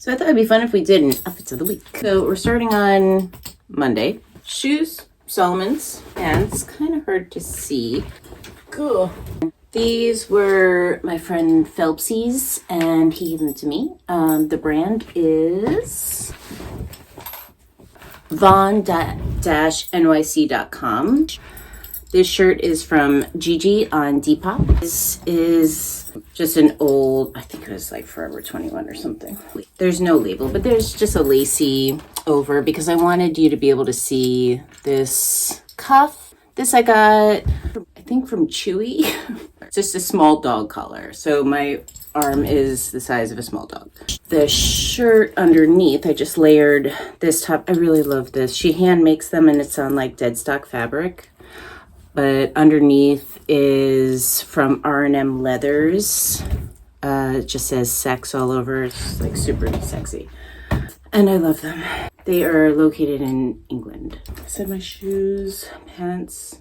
So I thought it'd be fun if we did an outfits of the week. So we're starting on Monday. Shoes, Salomon's, pants, kind of hard to see. Cool. These were my friend Phelpsy's, and he gave them to me. The brand is von-nyc.com. This shirt is from Gigi on Depop. This is just an old, I think it was like Forever 21 or something. There's no label, but there's just a lacy over because I wanted you to be able to see this cuff. This I got, I think from Chewy. It's just a small dog collar. So my arm is the size of a small dog. The shirt underneath, I just layered this top. I really love this. She hand makes them and it's on like dead stock fabric. But underneath is from R&M Leathers. It just says sex all over. It's like super sexy. And I love them. They are located in England. I said my shoes, pants.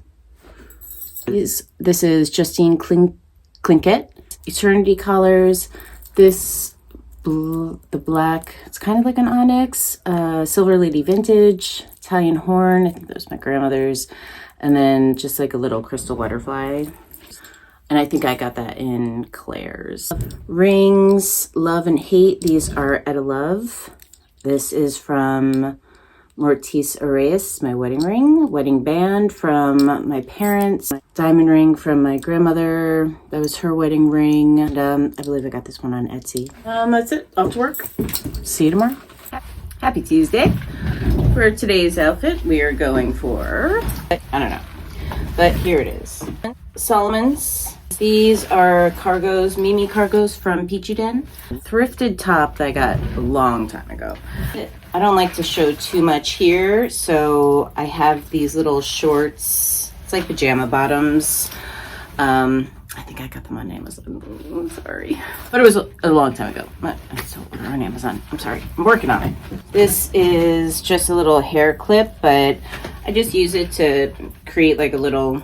This is Justine Clinkett. Eternity collars. This, the black, it's kind of like an onyx. Silver Lady Vintage. Italian horn. I think that was my grandmother's. And then just like a little crystal butterfly. And I think I got that in Claire's. Rings, Love and Hate. These are Etta Love. This is from Mortiz Arias, my wedding ring. Wedding band from my parents. Diamond ring from my grandmother. That was her wedding ring. And I believe I got this one on Etsy. That's it. Off to work. See you tomorrow. Happy Tuesday. For today's outfit, we are going for, I don't know, but here it is. Salomon's. These are cargos, Mimi cargos from Peachy Den. Thrifted top that I got a long time ago. I don't like to show too much here, so I have these little shorts. It's like pajama bottoms. I think I got them on Amazon. I'm sorry. But it was a long time ago. I still order on Amazon. I'm sorry. I'm working on it. This is just a little hair clip, but I just use it to create like a little,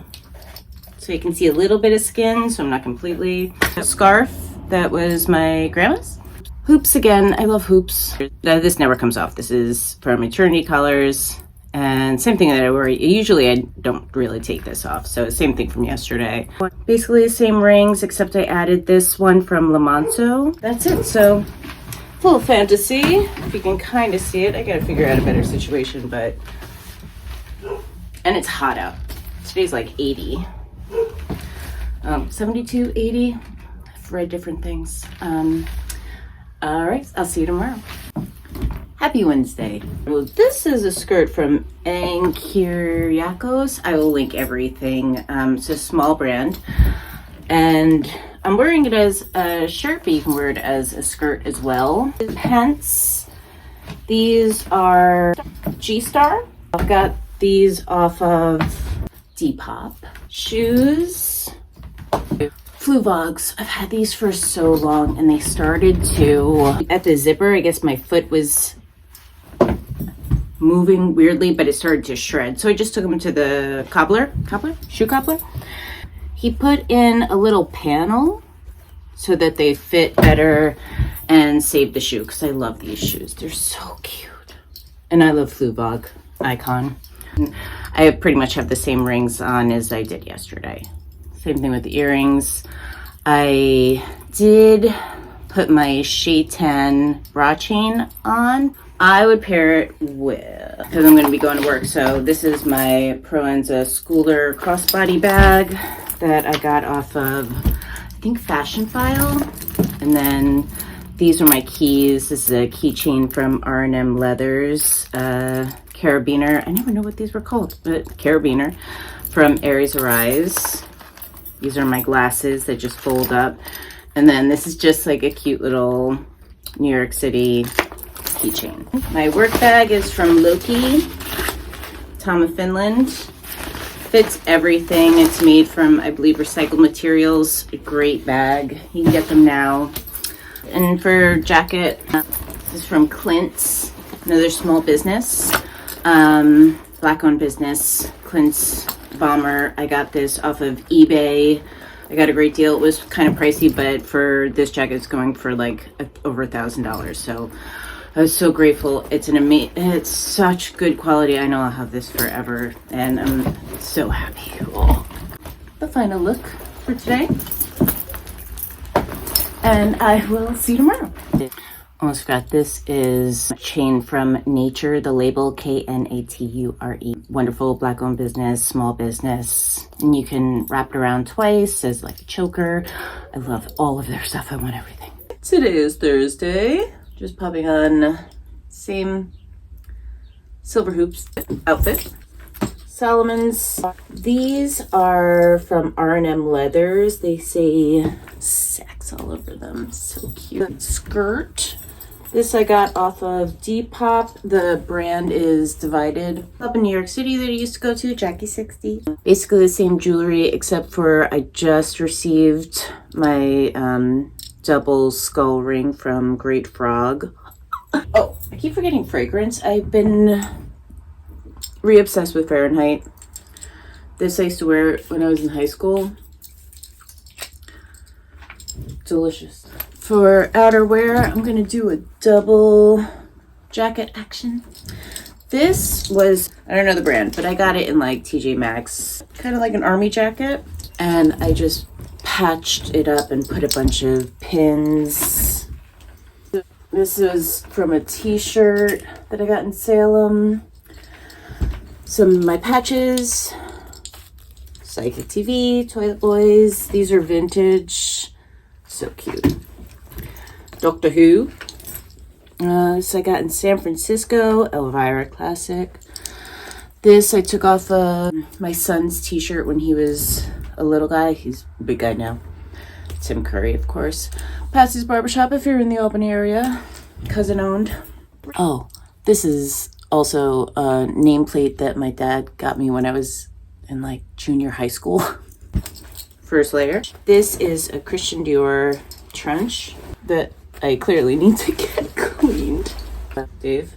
so you can see a little bit of skin, so I'm not completely. A scarf that was my grandma's. Hoops again. I love hoops. This never comes off. This is from Eternity Colors. And same thing that I wear. Usually I don't really take this off. So same thing from yesterday. Basically the same rings, except I added this one from Lamonto. That's it. So full fantasy. If you can kind of see it. I gotta figure out a better situation, but. And it's hot out. Today's like 80. 72, 80. I've read different things. All right. I'll see you tomorrow. Happy Wednesday. Well, this is a skirt from Kyriakos. I will link everything. It's a small brand. And I'm wearing it as a shirt, but you can wear it as a skirt as well. Pants. These are G-Star. I've got these off of Depop. Shoes. Fluvogs. I've had these for so long and they started to, at the zipper, I guess my foot was moving weirdly, but it started to shred. So I just took them to the shoe cobbler. He put in a little panel so that they fit better and save the shoe because I love these shoes. They're so cute. And I love Fluvog Icon. I pretty much have the same rings on as I did yesterday. Same thing with the earrings. I did put my Shaytan bra chain on. I would pair it with, because I'm going to be going to work. So this is my Proenza Schooler crossbody bag that I got off of, I think, Fashion File. And then these are my keys. This is a keychain from R&M Leathers. Carabiner. I never know what these were called, but carabiner from Aries Arise. These are my glasses that just fold up. And then this is just like a cute little New York City keychain. My work bag is from Loki, Tom of Finland. Fits everything. It's made from, I believe, recycled materials. A great bag. You can get them now. And for jacket, this is from Clint's, another small business. Black-owned business, Clint's Bomber. I got this off of eBay I got a great deal. It was kind of pricey, but for this jacket, it's going for like over $1,000. So I was so grateful. It's such good quality. I know I'll have this forever, and I'm so happy. Oh. The final look for today, and I will see you tomorrow. Almost forgot, this is a chain from Nature, the label Knature. Wonderful black owned business, small business, and you can wrap it around twice as like a choker. I love all of their stuff. I want everything. Today is Thursday. Just popping on same silver hoops outfit. Salomon's. These are from R&M Leathers. They say sex all over them. So cute. Skirt. This I got off of Depop. The brand is Divided. Up in New York City that I used to go to, Jackie 60. Basically the same jewelry, except for I just received my double skull ring from Great Frog. Oh, I keep forgetting fragrance. I've been re-obsessed with Fahrenheit. This I used to wear when I was in high school. Delicious. For outerwear, I'm gonna do a double jacket action. This was, I don't know the brand, but I got it in like TJ Maxx, kind of like an army jacket. And I just patched it up and put a bunch of pins. This is from a t-shirt that I got in Salem. Some of my patches, Psychic TV, Toilet Boys. These are vintage, so cute. Doctor Who. This I got in San Francisco, Elvira Classic. This I took off my son's t-shirt when he was a little guy. He's a big guy now. Tim Curry, of course. Patsy's Barbershop if you're in the Albany area. Cousin owned. Oh, this is also a nameplate that my dad got me when I was in like junior high school. First layer. This is a Christian Dior trench that I clearly need to get cleaned. Dave.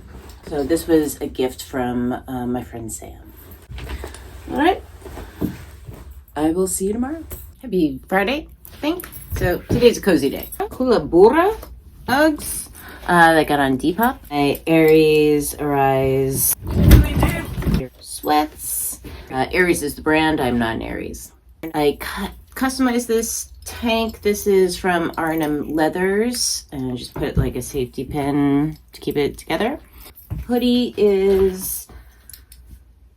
So this was a gift from my friend Sam. All right. I will see you tomorrow. Happy Friday, I think. So today's a cozy day. Kulabura Uggs. I got on Depop. My Aries Arise sweats. Aries is the brand. I'm not an Aries. I customized this tank. This is from R&M Leathers, and I just put like a safety pin to keep it together. Hoodie is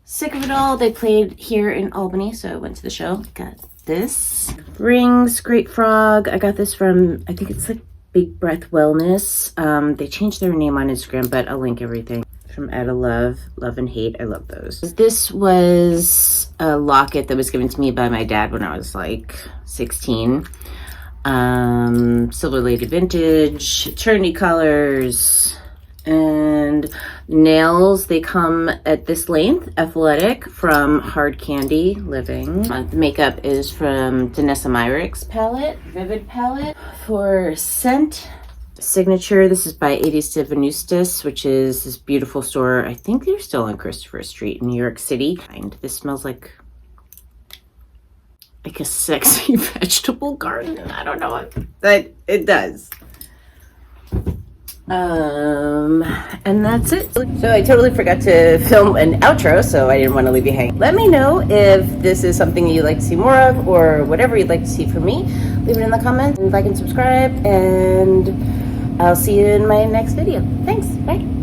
Sick of It All. They played here in Albany, so I went to the show. Got this. Rings, Great Frog. I got this from, I think it's like Big Breath Wellness. They changed their name on Instagram, but I'll link everything. From Etta Love, Love and Hate. I love those. This was a locket that was given to me by my dad when I was like 16. Silver Lady Vintage, Eternity Colors, and nails. They come at this length, athletic, from Hard Candy Living. The makeup is from Danessa Myricks palette, Vivid palette. For scent, Signature. This is by 80s to Venustus, which is this beautiful store. I think they're still on Christopher Street in New York City. And this smells like a sexy vegetable garden. I don't know what, but it does. And that's it. So I totally forgot to film an outro, so I didn't want to leave you hanging. Let me know if this is something you'd like to see more of, or whatever you'd like to see from me. Leave it in the comments, and like and subscribe, and I'll see you in my next video. Thanks. Bye.